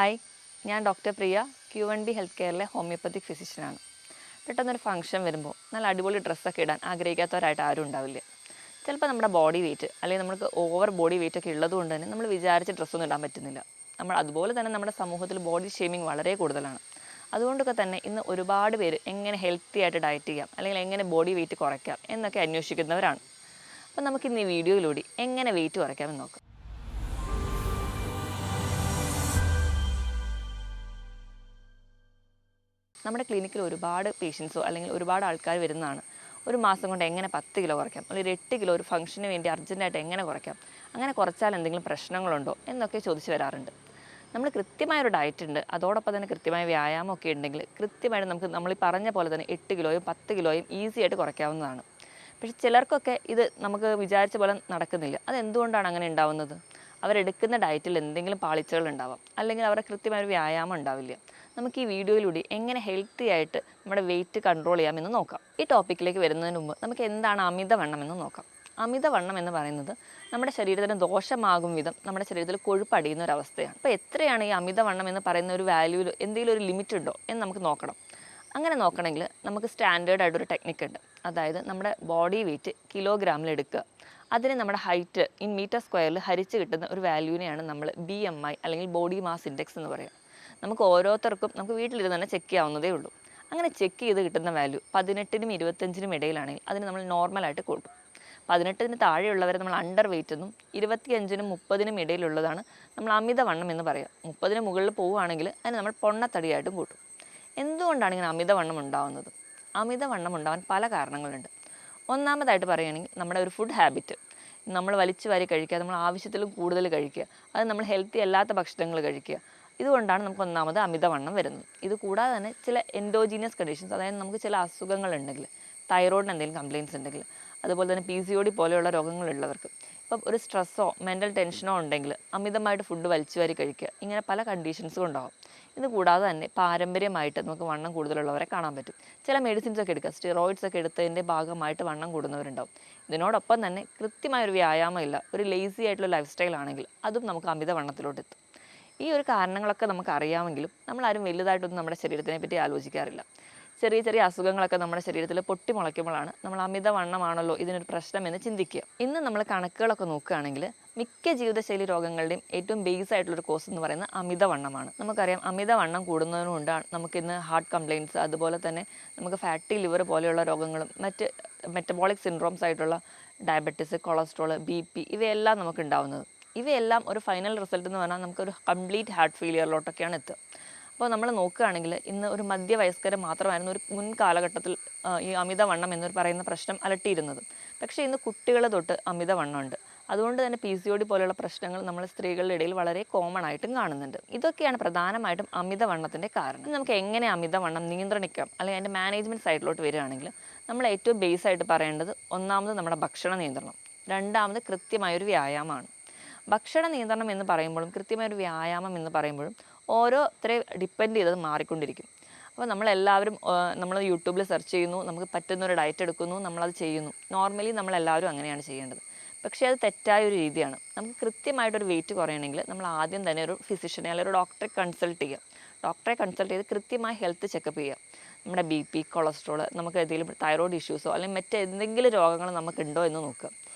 Hi, ഞാൻ doctor പ്രിയ, Q&B health കെയറിലെ homeopathic ഫിസിഷ്യനാണ്. പെട്ടെന്നൊരു function വരുമ്പോൾ നല്ല അടിപൊളി ഡ്രസ്സൊക്കെ ഇടാൻ ആഗ്രഹിക്കാത്തവരായിട്ട് ആരും ഉണ്ടാവില്ല. ചിലപ്പോൾ നമ്മുടെ ബോഡി വെയിറ്റ് അല്ലെങ്കിൽ നമുക്ക് ഓവർ ബോഡി വെയിറ്റ് ഒക്കെ ഉള്ളത് കൊണ്ട് തന്നെ നമ്മൾ വിചാരിച്ച ഡ്രസ്സൊന്നും ഇടാൻ പറ്റുന്നില്ല. അതുപോലെ തന്നെ നമ്മുടെ സമൂഹത്തിൽ ബോഡി ഷേമിങ് വളരെ കൂടുതലാണ്. അതുകൊണ്ടൊക്കെ തന്നെ ഇന്ന് ഒരുപാട് പേര് എങ്ങനെ ഹെൽത്തി ആയിട്ട് ഡയറ്റ് ചെയ്യാം അല്ലെങ്കിൽ എങ്ങനെ ബോഡി വെയിറ്റ് കുറയ്ക്കാം എന്നൊക്കെ അന്വേഷിക്കുന്നവരാണ്. അപ്പോൾ നമുക്കിന്ന് ഈ വീഡിയോയിലൂടെ എങ്ങനെ വെയിറ്റ് കുറയ്ക്കാമെന്ന് നോക്കാം. നമ്മുടെ ക്ലിനിക്കിൽ ഒരുപാട് പേഷ്യൻസോ അല്ലെങ്കിൽ ഒരുപാട് ആൾക്കാർ വരുന്നതാണ്. ഒരു മാസം കൊണ്ട് എങ്ങനെ 10 കിലോ കുറയ്ക്കാം, അല്ലെങ്കിൽ 8 കിലോ ഒരു ഫംഗ്ഷന് വേണ്ടി അർജൻറ്റായിട്ട് എങ്ങനെ കുറയ്ക്കാം, അങ്ങനെ കുറച്ചാൽ എന്തെങ്കിലും പ്രശ്നങ്ങളുണ്ടോ എന്നൊക്കെ ചോദിച്ച് വരാറുണ്ട്. നമ്മൾ കൃത്യമായൊരു ഡയറ്റ് ഉണ്ട്, അതോടൊപ്പം തന്നെ കൃത്യമായ വ്യായാമമൊക്കെ ഉണ്ടെങ്കിൽ കൃത്യമായിട്ട് നമ്മൾ പറഞ്ഞ പോലെ തന്നെ 8 കിലോയും 10 കിലോയും ഈസി ആയിട്ട് കുറയ്ക്കാവുന്നതാണ്. പക്ഷെ ചിലർക്കൊക്കെ ഇത് നമുക്ക് വിചാരിച്ച പോലെ നടക്കുന്നില്ല. അതെന്തുകൊണ്ടാണ് അങ്ങനെ ഉണ്ടാവുന്നത്? അവരെടുക്കുന്ന ഡയറ്റിൽ എന്തെങ്കിലും പാളിച്ചകൾ ഉണ്ടാവാം, അല്ലെങ്കിൽ അവരുടെ കൃത്യമായൊരു വ്യായാമം ഉണ്ടാവില്ല. നമുക്ക് ഈ വീഡിയോയിലൂടെ എങ്ങനെ ഹെൽത്തി ആയിട്ട് നമ്മുടെ വെയിറ്റ് കൺട്രോൾ ചെയ്യാമെന്ന് നോക്കാം. ഈ ടോപ്പിക്കിലേക്ക് വരുന്നതിന് മുമ്പ് നമുക്ക് എന്താണ് അമിതവണ്ണം എന്ന് നോക്കാം. അമിതവണ്ണം എന്ന് പറയുന്നത് നമ്മുടെ ശരീരത്തിന് ദോഷമാകും വിധം നമ്മുടെ ശരീരത്തിൽ കൊഴുപ്പടിയുന്ന ഒരു അവസ്ഥയാണ്. അപ്പോൾ എത്രയാണ് ഈ അമിതവണ്ണം എന്ന് പറയുന്ന ഒരു വാല്യൂവിൽ എന്തെങ്കിലും ഒരു ലിമിറ്റ് ഉണ്ടോ എന്ന് നമുക്ക് നോക്കണം. അങ്ങനെ നോക്കണമെങ്കിൽ നമുക്ക് സ്റ്റാൻഡേർഡ് ആയിട്ടൊരു ടെക്നിക്ക് ഉണ്ട്. അതായത് നമ്മുടെ ബോഡി വെയിറ്റ് കിലോഗ്രാമിൽ എടുക്കുക, അതിന് നമ്മുടെ ഹൈറ്റ് ഇൻ മീറ്റർ സ്ക്വയറിൽ ഹരിച്ച് കിട്ടുന്ന ഒരു വാല്യൂവിനെയാണ് നമ്മൾ BMI അല്ലെങ്കിൽ ബോഡി മാസ് ഇൻഡെക്സ് എന്ന് പറയുക. നമുക്ക് ഓരോരുത്തർക്കും നമുക്ക് വീട്ടിലിരുന്ന് തന്നെ ചെക്ക് ചെയ്യാവുന്നതേ ഉള്ളൂ. അങ്ങനെ ചെക്ക് ചെയ്ത് കിട്ടുന്ന വാല്യൂ 18നും 25നും ഇടയിലാണെങ്കിൽ അതിന് നമ്മൾ നോർമലായിട്ട് കൂട്ടും. 18ന് താഴെയുള്ളവരെ നമ്മൾ അണ്ടർ വെയിറ്റ് എന്നും 25നും 30നും ഇടയിലുള്ളതാണ് നമ്മൾ അമിതവണ്ണം എന്ന് പറയുക. 30ന് മുകളിൽ പോവുകയാണെങ്കിൽ അതിന് നമ്മൾ പൊണ്ണത്തടിയായിട്ടും കൂട്ടും. എന്തുകൊണ്ടാണ് ഇങ്ങനെ അമിതവണ്ണം ഉണ്ടാവുന്നത്? അമിതവണ്ണം ഉണ്ടാവാൻ പല കാരണങ്ങളുണ്ട്. ഒന്നാമതായിട്ട് പറയുകയാണെങ്കിൽ നമ്മുടെ ഒരു ഫുഡ് ഹാബിറ്റ്. നമ്മൾ വലിച്ചു വാരി കഴിക്കുക, നമ്മൾ ആവശ്യത്തിലും കൂടുതൽ കഴിക്കുക, അത് നമ്മൾ ഹെൽത്തി അല്ലാത്ത ഭക്ഷണങ്ങൾ കഴിക്കുക. ഇതുകൊണ്ടാണ് നമുക്ക് ഒന്നാമത് അമിതവണ്ണം വരുന്നത്. ഇത് കൂടാതെ തന്നെ ചില എൻഡോജീനിയസ് കണ്ടീഷൻസ്, അതായത് നമുക്ക് ചില അസുഖങ്ങളുണ്ടെങ്കിൽ, തൈറോയിഡിന് എന്തെങ്കിലും കംപ്ലയിൻസ് ഉണ്ടെങ്കിൽ, അതുപോലെ തന്നെ PCOD പോലെയുള്ള രോഗങ്ങളുള്ളവർക്ക്, ഇപ്പം ഒരു സ്ട്രെസ്സോ മെൻ്റൽ ടെൻഷനോ ഉണ്ടെങ്കിൽ അമിതമായിട്ട് ഫുഡ് വലിച്ചു വാരി കഴിക്കുക, ഇങ്ങനെ പല കണ്ടീഷൻസും ഉണ്ടാകും. ഇത് കൂടാതെ തന്നെ പാരമ്പര്യമായിട്ട് നമുക്ക് വണ്ണം കൂടുതലുള്ളവരെ കാണാൻ പറ്റും. ചില മെഡിസിൻസ് ഒക്കെ എടുക്കുക, സ്റ്റിറോയിഡ്സ് ഒക്കെ എടുത്തതിൻ്റെ ഭാഗമായിട്ട് വണ്ണം കൂടുന്നവരുണ്ടാവും. ഇതിനോടൊപ്പം തന്നെ കൃത്യമായൊരു വ്യായാമം ഇല്ല, ഒരു ലേസി ആയിട്ടുള്ള ലൈഫ് സ്റ്റൈൽ ആണെങ്കിൽ അതും നമുക്ക് അമിതവണ്ണത്തിലോട്ട് എത്തും. ഈ ഒരു കാരണങ്ങളൊക്കെ നമുക്ക് അറിയാമെങ്കിലും നമ്മളാരും വലുതായിട്ടൊന്നും നമ്മുടെ ശരീരത്തിനെ പറ്റി ആലോചിക്കാറില്ല. ചെറിയ ചെറിയ അസുഖങ്ങളൊക്കെ നമ്മുടെ ശരീരത്തിൽ പൊട്ടിമുളയ്ക്കുമ്പോഴാണ് നമ്മൾ അമിതവണ്ണമാണല്ലോ ഇതിനൊരു പ്രശ്നമെന്ന് ചിന്തിക്കുക. ഇന്ന് നമ്മൾ കണക്കുകളൊക്കെ നോക്കുകയാണെങ്കിൽ മിക്ക ജീവിതശൈലി രോഗങ്ങളുടെയും ഏറ്റവും ബേസ് ആയിട്ടുള്ളൊരു കോസ് എന്ന് പറയുന്നത് അമിതവണ്ണമാണ്. നമുക്കറിയാം, അമിതവണ്ണം കൂടുന്നതുകൊണ്ടാണ് നമുക്കിന്ന് ഹാർട്ട് കംപ്ലയിൻറ്റ്സ്, അതുപോലെ തന്നെ നമുക്ക് ഫാറ്റി ലിവർ പോലെയുള്ള രോഗങ്ങളും മറ്റ് മെറ്റബോളിക് സിൻഡ്രോംസ് ആയിട്ടുള്ള ഡയബറ്റിസ്, കൊളസ്ട്രോൾ, BP ഇവയെല്ലാം നമുക്ക് ഉണ്ടാവുന്നത്. ഇവയെല്ലാം ഒരു ഫൈനൽ റിസൾട്ട് എന്ന് പറഞ്ഞാൽ നമുക്കൊരു കംപ്ലീറ്റ് ഹാർട്ട് ഫെയിലിയറിലോട്ടൊക്കെയാണ് എത്തുക. അപ്പോൾ നമ്മൾ നോക്കുകയാണെങ്കിൽ ഇന്ന് ഒരു മധ്യവയസ്കർ മാത്രമായിരുന്നു ഒരു മുൻ കാലഘട്ടത്തിൽ ഈ അമിതവണ്ണം എന്ന് പറയുന്ന പ്രശ്നം അലട്ടിയിരുന്നത്. പക്ഷേ ഇന്ന് കുട്ടികൾ തൊട്ട് അമിതവണ്ണമുണ്ട്. അതുകൊണ്ട് തന്നെ PCOD പോലെയുള്ള പ്രശ്നങ്ങൾ നമ്മൾ സ്ത്രീകളുടെ ഇടയിൽ വളരെ കോമൺ ആയിട്ടും കാണുന്നുണ്ട്. ഇതൊക്കെയാണ് പ്രധാനമായിട്ടും അമിതവണ്ണത്തിൻ്റെ കാരണം. നമുക്ക് എങ്ങനെ അമിതവണ്ണം നിയന്ത്രിക്കാം, അല്ലെങ്കിൽ അതിൻ്റെ മാനേജ്മെൻറ്റ് സൈഡിലോട്ട് വരികയാണെങ്കിൽ നമ്മൾ ഏറ്റവും ബേസ് ആയിട്ട് പറയേണ്ടത് ഒന്നാമത് നമ്മുടെ ഭക്ഷണ നിയന്ത്രണം, രണ്ടാമത് കൃത്യമായൊരു വ്യായാമമാണ്. ഭക്ഷണ നിയന്ത്രണം എന്ന് പറയുമ്പോഴും കൃത്യമായൊരു വ്യായാമം എന്ന് പറയുമ്പോഴും ഓരോരുത്തരെ ഡിപ്പെൻഡ് ചെയ്തത് മാറിക്കൊണ്ടിരിക്കും. അപ്പോൾ നമ്മളെല്ലാവരും നമ്മൾ യൂട്യൂബിൽ സെർച്ച് ചെയ്യുന്നു, നമുക്ക് പറ്റുന്നൊരു ഡയറ്റ് എടുക്കുന്നു, നമ്മളത് ചെയ്യുന്നു. നോർമലി നമ്മളെല്ലാവരും അങ്ങനെയാണ് ചെയ്യേണ്ടത്. പക്ഷേ അത് തെറ്റായ ഒരു രീതിയാണ്. നമുക്ക് കൃത്യമായിട്ടൊരു വെയിറ്റ് കുറയണമെങ്കിൽ നമ്മൾ ആദ്യം തന്നെ ഒരു ഫിസിഷ്യനെ അല്ലെങ്കിൽ ഒരു ഡോക്ടറെ കൺസൾട്ട് ചെയ്യുക. ഡോക്ടറെ കൺസൾട്ട് ചെയ്ത് കൃത്യമായി ഹെൽത്ത് ചെക്കപ്പ് ചെയ്യുക. നമ്മുടെ BP, കൊളസ്ട്രോൾ, നമുക്ക് എന്തെങ്കിലും തൈറോയ്ഡ് ഇഷ്യൂസോ അല്ലെങ്കിൽ മറ്റെന്തെങ്കിലും രോഗങ്ങൾ നമുക്കുണ്ടോ എന്ന് നോക്കുക.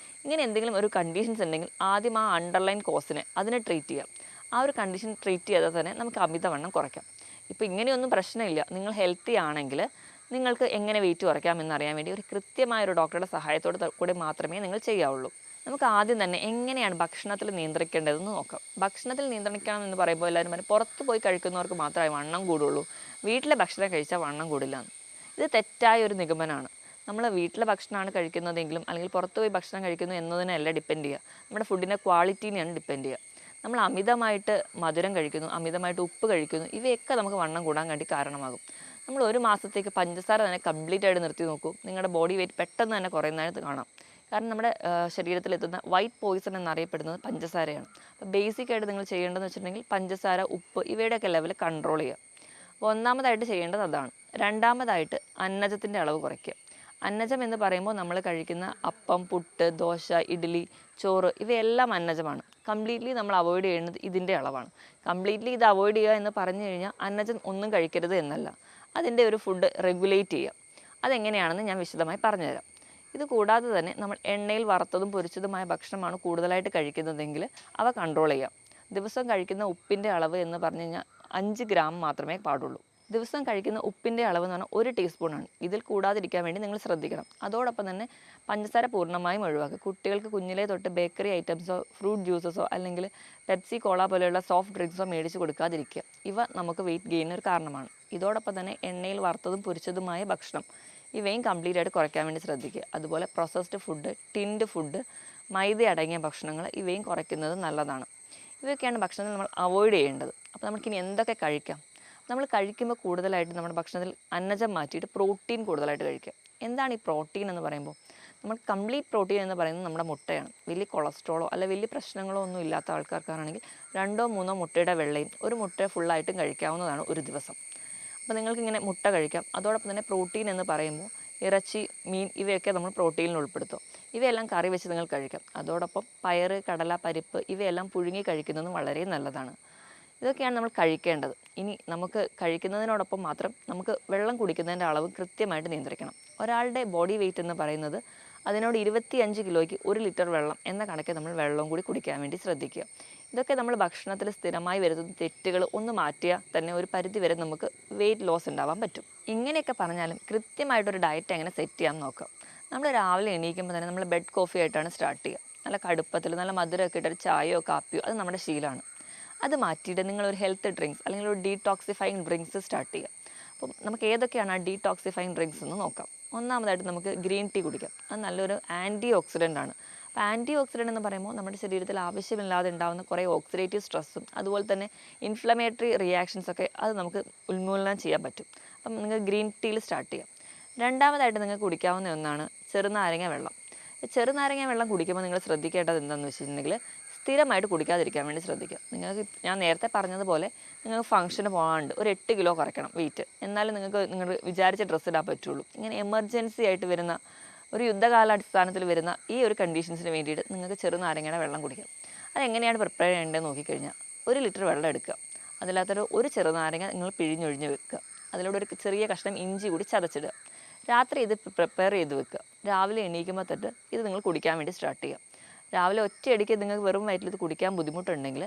ഇങ്ങനെ എന്തെങ്കിലും ഒരു കണ്ടീഷൻസ് ഉണ്ടെങ്കിൽ ആദ്യം ആ അണ്ടർലൈൻ കോസിനെ അതിനെ ട്രീറ്റ് ചെയ്യാം. ആ ഒരു കണ്ടീഷൻ ട്രീറ്റ് ചെയ്താൽ തന്നെ നമുക്ക് അമിതവണ്ണം കുറയ്ക്കാം. ഇപ്പോൾ ഇങ്ങനെയൊന്നും പ്രശ്നമില്ല, നിങ്ങൾ ഹെൽത്തി ആണെങ്കിൽ നിങ്ങൾക്ക് എങ്ങനെ വെയിറ്റ് കുറയ്ക്കാം എന്നറിയാൻ വേണ്ടി ഒരു കൃത്യമായ ഒരു ഡോക്ടറുടെ സഹായത്തോടെ കൂടി മാത്രമേ നിങ്ങൾ ചെയ്യാവുള്ളൂ. നമുക്ക് ആദ്യം തന്നെ എങ്ങനെയാണ് ഭക്ഷണത്തിൽ നിയന്ത്രിക്കേണ്ടതെന്ന് നോക്കാം. ഭക്ഷണത്തിൽ നിയന്ത്രിക്കണം എന്ന് പറയുമ്പോൾ എല്ലാവരും പറയും പുറത്ത് പോയി കഴിക്കുന്നവർക്ക് മാത്രമേ വണ്ണം കൂടുള്ളൂ, വീട്ടിലെ ഭക്ഷണം കഴിച്ചാൽ വണ്ണം കൂടില്ല എന്ന്. ഇത് തെറ്റായ ഒരു നിഗമനമാണ്. നമ്മൾ വീട്ടിലെ ഭക്ഷണമാണ് കഴിക്കുന്നതെങ്കിലും അല്ലെങ്കിൽ പുറത്ത് പോയി ഭക്ഷണം കഴിക്കുന്നു എന്നതിനല്ല ഡിപ്പെൻഡ് ചെയ്യുക, നമ്മുടെ ഫുഡിൻ്റെ ക്വാളിറ്റീനെയാണ് ഡിപ്പെൻഡ് ചെയ്യുക. നമ്മൾ അമിതമായിട്ട് മധുരം കഴിക്കുന്നു, അമിതമായിട്ട് ഉപ്പ് കഴിക്കുന്നു, ഇവയൊക്കെ നമുക്ക് വണ്ണം കൂടാൻ വേണ്ടി കാരണമാകും. നമ്മൾ ഒരു മാസത്തേക്ക് പഞ്ചസാര തന്നെ കംപ്ലീറ്റ് ആയിട്ട് നിർത്തി നോക്കൂ, നിങ്ങളുടെ ബോഡി വെയിറ്റ് പെട്ടെന്ന് തന്നെ കുറയുന്നതായിട്ട് കാണാം. കാരണം നമ്മുടെ ശരീരത്തിലെത്തുന്ന വൈറ്റ് പോയിസൺ എന്നറിയപ്പെടുന്നത് പഞ്ചസാരയാണ്. അപ്പോൾ ബേസിക്കായിട്ട് നിങ്ങൾ ചെയ്യേണ്ടതെന്ന് വെച്ചിട്ടുണ്ടെങ്കിൽ പഞ്ചസാര, ഉപ്പ് ഇവയുടെയൊക്കെ ലെവൽ കൺട്രോൾ ചെയ്യുക. അപ്പോൾ ഒന്നാമതായിട്ട് ചെയ്യേണ്ടത് അതാണ്. രണ്ടാമതായിട്ട് അന്നജത്തിൻ്റെ അളവ് കുറയ്ക്കുക. അന്നജം എന്ന് പറയുമ്പോൾ നമ്മൾ കഴിക്കുന്ന അപ്പം, പുട്ട്, ദോശ, ഇഡ്ഡലി, ചോറ് ഇവയെല്ലാം അന്നജമാണ്. കംപ്ലീറ്റ്ലി നമ്മൾ അവോയ്ഡ് ചെയ്യുന്നത് ഇതിൻ്റെ അളവാണ്. കംപ്ലീറ്റ്ലി ഇത് അവോയ്ഡ് ചെയ്യുക എന്ന് പറഞ്ഞു കഴിഞ്ഞാൽ അന്നജം ഒന്നും കഴിക്കരുത് എന്നല്ല, അതിൻ്റെ ഒരു ഫുഡ് റെഗുലേറ്റ് ചെയ്യുക. അതെങ്ങനെയാണെന്ന് ഞാൻ വിശദമായി പറഞ്ഞുതരാം. ഇത് കൂടാതെ തന്നെ നമ്മൾ എണ്ണയിൽ വറുത്തതും പൊരിച്ചതുമായ ഭക്ഷണമാണ് കൂടുതലായിട്ട് കഴിക്കുന്നതെങ്കിൽ അവ കൺട്രോൾ ചെയ്യാം. ദിവസം കഴിക്കുന്ന ഉപ്പിൻ്റെ അളവ് എന്ന് പറഞ്ഞു കഴിഞ്ഞാൽ 5 ഗ്രാം മാത്രമേ പാടുള്ളൂ. ദിവസം കഴിക്കുന്ന ഉപ്പിൻ്റെ അളവ് എന്ന് പറഞ്ഞാൽ 1 ടീസ്പൂണാണ്. ഇതിൽ കൂടാതിരിക്കാൻ വേണ്ടി നിങ്ങൾ ശ്രദ്ധിക്കണം. അതോടൊപ്പം തന്നെ പഞ്ചസാര പൂർണ്ണമായും ഒഴിവാക്കുക. കുട്ടികൾക്ക് കുഞ്ഞിലേ തൊട്ട് ബേക്കറി ഐറ്റംസോ ഫ്രൂട്ട് ജ്യൂസസോ അല്ലെങ്കിൽ പെപ്സി, കോള പോലെയുള്ള സോഫ്റ്റ് ഡ്രിങ്ക്സോ മേടിച്ച് കൊടുക്കാതിരിക്കുക. ഇവ നമുക്ക് വെയിറ്റ് ഗെയിനൊരു കാരണമാണ്. ഇതോടൊപ്പം തന്നെ എണ്ണയിൽ വറുത്തതും പൊരിച്ചതുമായ ഭക്ഷണം ഇവയും കംപ്ലീറ്റ് ആയിട്ട് കുറയ്ക്കാൻ വേണ്ടി ശ്രദ്ധിക്കുക. അതുപോലെ പ്രോസസ്ഡ് ഫുഡ്, ടിൻഡ് ഫുഡ്, മൈദ അടങ്ങിയ ഭക്ഷണങ്ങൾ ഇവയും കുറയ്ക്കുന്നത് നല്ലതാണ്. ഇവയൊക്കെയാണ് ഭക്ഷണത്തിൽ നമ്മൾ അവോയ്ഡ് ചെയ്യേണ്ടത്. അപ്പോൾ നമുക്കിനി എന്തൊക്കെ കഴിക്കാം? നമ്മൾ കഴിക്കുമ്പോൾ കൂടുതലായിട്ട് നമ്മുടെ ഭക്ഷണത്തിൽ അന്നജം മാറ്റിയിട്ട് പ്രോട്ടീൻ കൂടുതലായിട്ട് കഴിക്കുക. എന്താണ് ഈ പ്രോട്ടീൻ എന്ന് പറയുമ്പോൾ? നമ്മൾ കംപ്ലീറ്റ് പ്രോട്ടീൻ എന്ന് പറയുന്നത് നമ്മുടെ മുട്ടയാണ്. വലിയ കൊളസ്ട്രോളോ അല്ല വലിയ പ്രശ്നങ്ങളോ ഒന്നും ഇല്ലാത്ത ആൾക്കാർക്കാണെങ്കിൽ 2 3 മുട്ടയുടെ വെള്ളയും ഒരു മുട്ട ഫുള്ളായിട്ടും കഴിക്കാവുന്നതാണ് ഒരു ദിവസം. അപ്പോൾ നിങ്ങൾക്കിങ്ങനെ മുട്ട കഴിക്കാം. അതോടൊപ്പം തന്നെ പ്രോട്ടീൻ എന്ന് പറയുമ്പോൾ ഇറച്ചി, മീൻ ഇവയൊക്കെ നമ്മൾ പ്രോട്ടീനിൽ ഉൾപ്പെടുത്തും. ഇവയെല്ലാം കറി വെച്ച് നിങ്ങൾ കഴിക്കാം. അതോടൊപ്പം പയറ്, കടല, പരിപ്പ് ഇവയെല്ലാം പുഴുങ്ങി കഴിക്കുന്നതും വളരെ നല്ലതാണ്. ഇതൊക്കെയാണ് നമ്മൾ കഴിക്കേണ്ടത്. ഇനി നമുക്ക് കഴിക്കുന്നതിനോടൊപ്പം മാത്രം നമുക്ക് വെള്ളം കുടിക്കുന്നതിൻ്റെ അളവ് കൃത്യമായിട്ട് നിയന്ത്രിക്കണം. ഒരാളുടെ ബോഡി വെയിറ്റ് എന്ന് പറയുന്നത് അതിനോട് 25 കിലോയ്ക്ക് 1 ലിറ്റർ വെള്ളം എന്ന കണക്ക് നമ്മൾ വെള്ളവും കൂടി കുടിക്കാൻ വേണ്ടി ശ്രദ്ധിക്കുക. ഇതൊക്കെ നമ്മൾ ഭക്ഷണത്തിൽ സ്ഥിരമായി വരുന്ന തെറ്റുകൾ ഒന്ന് മാറ്റിയാൽ തന്നെ ഒരു പരിധി വരെ നമുക്ക് വെയിറ്റ് ലോസ് ഉണ്ടാവാൻ പറ്റും. ഇങ്ങനെയൊക്കെ പറഞ്ഞാലും കൃത്യമായിട്ടൊരു ഡയറ്റ് എങ്ങനെ സെറ്റ് ചെയ്യാൻ നോക്കാം. നമ്മൾ രാവിലെ എണീക്കുമ്പോൾ തന്നെ നമ്മൾ ബെഡ് കോഫി ആയിട്ടാണ് സ്റ്റാർട്ട് ചെയ്യുക. നല്ല കടുപ്പത്തിൽ നല്ല മധുരമൊക്കെ ഇട്ടൊരു ചായയോ കാപ്പിയോ അത് നമ്മുടെ ശീലമാണ്. അത് മാറ്റിയിട്ട് നിങ്ങളൊരു ഹെൽത്ത് ഡ്രിങ്ക്സ് അല്ലെങ്കിൽ ഒരു ഡീടോക്സിഫൈങ് ഡ്രിങ്ക്സ് സ്റ്റാർട്ട് ചെയ്യുക. അപ്പം നമുക്ക് ഏതൊക്കെയാണ് ആ ഡീടോക്സിഫൈങ് ഡ്രിങ്ക്സ് എന്ന് നോക്കാം. ഒന്നാമതായിട്ട് നമുക്ക് ഗ്രീൻ ടീ കുടിക്കാം. അത് നല്ലൊരു ആൻറ്റി ഓക്സിഡൻ്റ് ആണ്. അപ്പോൾ ആൻറ്റി ഓക്സിഡൻ്റ് എന്ന് പറയുമ്പോൾ നമ്മുടെ ശരീരത്തിൽ ആവശ്യമില്ലാതെ ഉണ്ടാകുന്ന കുറേ ഓക്സിഡേറ്റീവ് സ്ട്രെസ്സും അതുപോലെ തന്നെ ഇൻഫ്ലമേറ്ററി റിയാക്ഷൻസൊക്കെ അത് നമുക്ക് ഉന്മൂലനം ചെയ്യാൻ പറ്റും. അപ്പം നിങ്ങൾ ഗ്രീൻ ടീയിൽ സ്റ്റാർട്ട് ചെയ്യാം. രണ്ടാമതായിട്ട് നിങ്ങൾക്ക് കുടിക്കാവുന്ന ഒന്നാണ് ചെറുനാരങ്ങ വെള്ളം. ചെറുനാരങ്ങ വെള്ളം കുടിക്കുമ്പോൾ നിങ്ങൾ ശ്രദ്ധിക്കേണ്ടത് എന്താണെന്ന് വെച്ചിട്ടുണ്ടെങ്കിൽ സ്ഥിരമായിട്ട് കുടിക്കാതിരിക്കാൻ വേണ്ടി ശ്രദ്ധിക്കുക. നിങ്ങൾക്ക് ഞാൻ നേരത്തെ പറഞ്ഞതുപോലെ നിങ്ങൾക്ക് ഫംഗ്ഷന് പോകാണ്ട് ഒരു 8 കിലോ കുറയ്ക്കണം വെയിറ്റ്, എന്നാലും നിങ്ങൾക്ക് നിങ്ങൾ വിചാരിച്ച ഡ്രസ്സ് ഇടാൻ പറ്റുള്ളൂ. ഇങ്ങനെ എമർജൻസി ആയിട്ട് വരുന്ന ഒരു യുദ്ധകാലാടിസ്ഥാനത്തിൽ വരുന്ന ഈ ഒരു കണ്ടീഷൻസിന് വേണ്ടിയിട്ട് നിങ്ങൾക്ക് ചെറുനാരങ്ങയുടെ വെള്ളം കുടിക്കാം. അതെങ്ങനെയാണ് പ്രിപ്പയർ ചെയ്യേണ്ടതെന്ന് നോക്കിക്കഴിഞ്ഞാൽ 1 ലിറ്റർ വെള്ളം എടുക്കുക. അതിനകത്തൊരു ചെറുനാരങ്ങ നിങ്ങൾ പിഴിഞ്ഞൊഴിഞ്ഞ് വെക്കുക. അതിലൂടെ ഒരു ചെറിയ കഷ്ണം ഇഞ്ചി കൂടി ചതച്ചിടുക. രാത്രി ഇത് പ്രിപ്പയർ ചെയ്ത് വെക്കുക. രാവിലെ എണീക്കുമ്പോൾ തൊട്ട് ഇത് നിങ്ങൾ കുടിക്കാൻ വേണ്ടി സ്റ്റാർട്ട് ചെയ്യുക. രാവിലെ ഒറ്റയടിക്ക് നിങ്ങൾക്ക് വെറും വയറ്റിൽ ഇത് കുടിക്കാൻ ബുദ്ധിമുട്ടുണ്ടെങ്കിൽ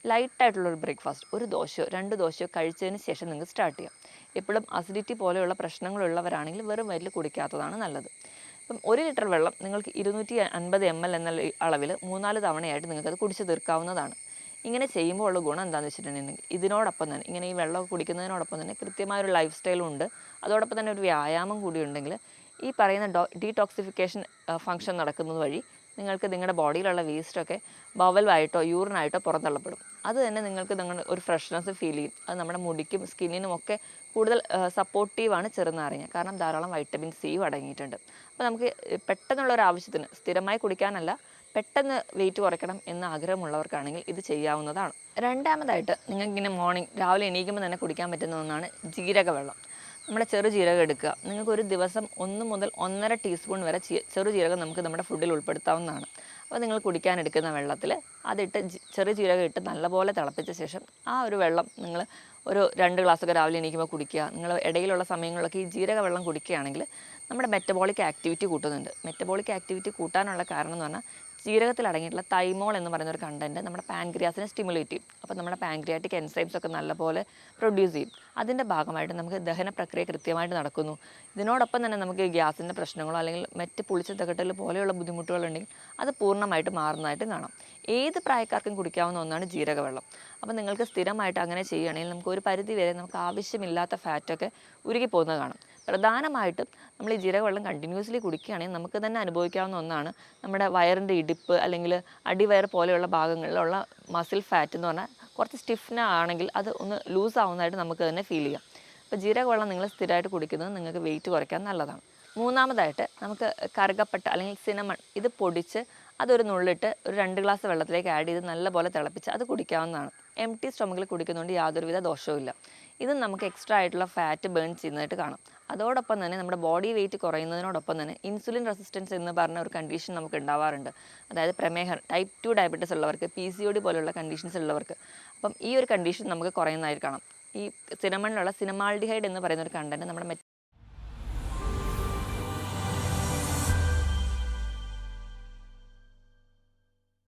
ലൈറ്റായിട്ടുള്ളൊരു ബ്രേക്ക്ഫാസ്റ്റ്, ഒരു ദോശയോ 2 ദോശയോ കഴിച്ചതിന് ശേഷം നിങ്ങൾക്ക് സ്റ്റാർട്ട് ചെയ്യാം. എപ്പോഴും അസിഡിറ്റി പോലെയുള്ള പ്രശ്നങ്ങളുള്ളവരാണെങ്കിൽ വെറും വയറ്റിൽ കുടിക്കാത്തതാണ് നല്ലത്. ഇപ്പം 1 ലിറ്റർ വെള്ളം നിങ്ങൾക്ക് 250 ml എന്ന അളവിൽ 3-4 തവണയായിട്ട് നിങ്ങൾക്കത് കുടിച്ച് തീർക്കാവുന്നതാണ്. ഇങ്ങനെ ചെയ്യുമ്പോൾ ഉള്ള ഗുണം എന്താണെന്ന് വെച്ചിട്ടുണ്ടെങ്കിൽ ഇതിനോടൊപ്പം തന്നെ ഇങ്ങനെ ഈ വെള്ളം കുടിക്കുന്നതിനോടൊപ്പം തന്നെ കൃത്യമായൊരു ലൈഫ് സ്റ്റൈലും ഉണ്ട്. അതോടൊപ്പം തന്നെ ഒരു വ്യായാമം കൂടി ഉണ്ടെങ്കിൽ ഈ പറയുന്ന ഡീടോക്സിഫിക്കേഷൻ ഫംഗ്ഷൻ നടക്കുന്നത് വഴി നിങ്ങൾക്ക് നിങ്ങളുടെ ബോഡിയിലുള്ള വേസ്റ്റൊക്കെ ബവലായിട്ടോ യൂറിനായിട്ടോ പുറന്തള്ളപ്പെടും. അത് തന്നെ നിങ്ങൾക്ക് നിങ്ങളുടെ ഒരു ഫ്രഷ്നെസ് ഫീൽ ചെയ്യും. അത് നമ്മുടെ മുടിക്കും സ്കിന്നിനും ഒക്കെ കൂടുതൽ സപ്പോർട്ടീവാണ് ചെറുനാരങ്ങ. കാരണം ധാരാളം വൈറ്റമിൻ സിയും അടങ്ങിയിട്ടുണ്ട്. അപ്പോൾ നമുക്ക് പെട്ടെന്നുള്ള ഒരു ആവശ്യത്തിന് സ്ഥിരമായി കുടിക്കാനല്ല, പെട്ടെന്ന് വെയിറ്റ് കുറയ്ക്കണം എന്ന ആഗ്രഹമുള്ളവർക്കാണെങ്കിൽ ഇത് ചെയ്യാവുന്നതാണ്. രണ്ടാമതായിട്ട് നിങ്ങൾക്കിങ്ങനെ മോർണിംഗ് രാവിലെ എണീക്കുമ്പോൾ തന്നെ കുടിക്കാൻ പറ്റുന്ന ഒന്നാണ് ജീരകവെള്ളം. നമ്മുടെ ചെറുജീരകം എടുക്കുക. നിങ്ങൾക്ക് ഒരു ദിവസം 1 മുതൽ 1.5 ടീസ്പൂൺ വരെ ചെറുജീരകം നമുക്ക് നമ്മുടെ ഫുഡിൽ ഉൾപ്പെടുത്താവുന്നതാണ്. അപ്പോൾ നിങ്ങൾ കുടിക്കാൻ എടുക്കുന്ന വെള്ളത്തിൽ അതിട്ട് ചെറുജീരകം ഇട്ട് നല്ലപോലെ തിളപ്പിച്ച ശേഷം ആ ഒരു വെള്ളം നിങ്ങൾ ഒരു 2 ഗ്ലാസ്സൊക്കെ രാവിലെ എണീക്കുമ്പോൾ കുടിക്കുക. നിങ്ങൾ ഇടയിലുള്ള സമയങ്ങളിലൊക്കെ ഈ ജീരക വെള്ളം കുടിക്കുകയാണെങ്കിൽ നമ്മുടെ മെറ്റബോളിക് ആക്ടിവിറ്റി കൂട്ടുന്നുണ്ട്. മെറ്റബോളിക് ആക്ടിവിറ്റി കൂട്ടാനുള്ള കാരണം എന്ന് പറഞ്ഞാൽ ജീരകത്തിൽ അടങ്ങിയിട്ടുള്ള തൈമോൾ എന്ന് പറയുന്ന ഒരു കണ്ടൻറ്റ് നമ്മുടെ പാൻക്രിയാസിനെ സ്റ്റിമുലേറ്റ് ചെയ്യും. അപ്പോൾ നമ്മുടെ പാൻക്രിയാറ്റിക് എൻസൈംസ് ഒക്കെ നല്ലപോലെ പ്രൊഡ്യൂസ് ചെയ്യും. അതിൻ്റെ ഭാഗമായിട്ട് നമുക്ക് ദഹന പ്രക്രിയ കൃത്യമായിട്ട് നടക്കുന്നു. ഇതിനോടൊപ്പം തന്നെ നമുക്ക് ഗ്യാസിൻ്റെ പ്രശ്നങ്ങളോ അല്ലെങ്കിൽ മറ്റ് പുളിച്ച തകട്ടൽ പോലെയുള്ള ബുദ്ധിമുട്ടുകളുണ്ടെങ്കിൽ അത് പൂർണ്ണമായിട്ട് മാറുന്നതായിട്ട് കാണാം. ഏത് പ്രായക്കാർക്കും കുടിക്കാവുന്ന ഒന്നാണ് ജീരകവെള്ളം. അപ്പോൾ നിങ്ങൾക്ക് സ്ഥിരമായിട്ട് അങ്ങനെ ചെയ്യുകയാണെങ്കിൽ നമുക്ക് ഒരു പരിധി വരെ നമുക്ക് ആവശ്യമില്ലാത്ത ഫാറ്റൊക്കെ ഉരുകി പോകുന്നത് കാണാം. പ്രധാനമായിട്ടും നമ്മൾ ഈ ജീരകവെള്ളം കണ്ടിന്യൂസ്ലി കുടിക്കുകയാണെങ്കിൽ നമുക്ക് തന്നെ അനുഭവിക്കാവുന്ന ഒന്നാണ് നമ്മുടെ വയറിൻ്റെ ഇടിപ്പ് അല്ലെങ്കിൽ അടിവയർ പോലെയുള്ള ഭാഗങ്ങളിലുള്ള മസിൽ ഫാറ്റ് എന്ന് പറഞ്ഞാൽ കുറച്ച് സ്റ്റിഫ്നാണെങ്കിൽ അത് ഒന്ന് ലൂസ് ആവുന്നതായിട്ട് നമുക്ക് തന്നെ ഫീൽ ചെയ്യാം. അപ്പോൾ ജീരകവെള്ളം നിങ്ങൾ സ്ഥിരമായിട്ട് കുടിക്കുന്നത് നിങ്ങൾക്ക് വെയിറ്റ് കുറയ്ക്കാൻ നല്ലതാണ്. മൂന്നാമതായിട്ട് നമുക്ക് കറുകപ്പട്ട അല്ലെങ്കിൽ സിനമൺ ഇത് പൊടിച്ച് അതൊരു നുള്ളിട്ട് ഒരു 2 ഗ്ലാസ് വെള്ളത്തിലേക്ക് ആഡ് ചെയ്ത് നല്ലപോലെ തിളപ്പിച്ച് അത് കുടിക്കാവുന്നതാണ്. എംപ്റ്റി സ്റ്റൊമക്കിൽ കുടിക്കുന്നതുകൊണ്ട് യാതൊരുവിധ ദോഷവുമില്ല. ഇത് നമുക്ക് എക്സ്ട്രാ ആയിട്ടുള്ള ഫാറ്റ് ബേൺ ചെയ്യുന്നതായിട്ട് കാണാം. അതോടൊപ്പം തന്നെ നമ്മുടെ ബോഡി വെയിറ്റ് കുറയുന്നതിനോടൊപ്പം തന്നെ ഇൻസുലിൻ റെസിസ്റ്റൻസ് എന്ന് പറഞ്ഞ ഒരു കണ്ടീഷൻ നമുക്ക് ഉണ്ടാവാറുണ്ട്. അതായത് പ്രമേഹം, ടൈപ്പ് 2 ഡയബറ്റീസ് ഉള്ളവർക്ക്, PCOD പോലുള്ള കണ്ടീഷൻസ് ഉള്ളവർക്ക്. അപ്പം ഈ ഒരു കണ്ടീഷൻ നമുക്ക് കുറയുന്നതായിട്ട് കാണാം. ഈ സിനമണിലുള്ള സിനമാൾഡിഹൈഡ് എന്ന് പറയുന്ന ഒരു കണ്ടന്റ് നമ്മുടെ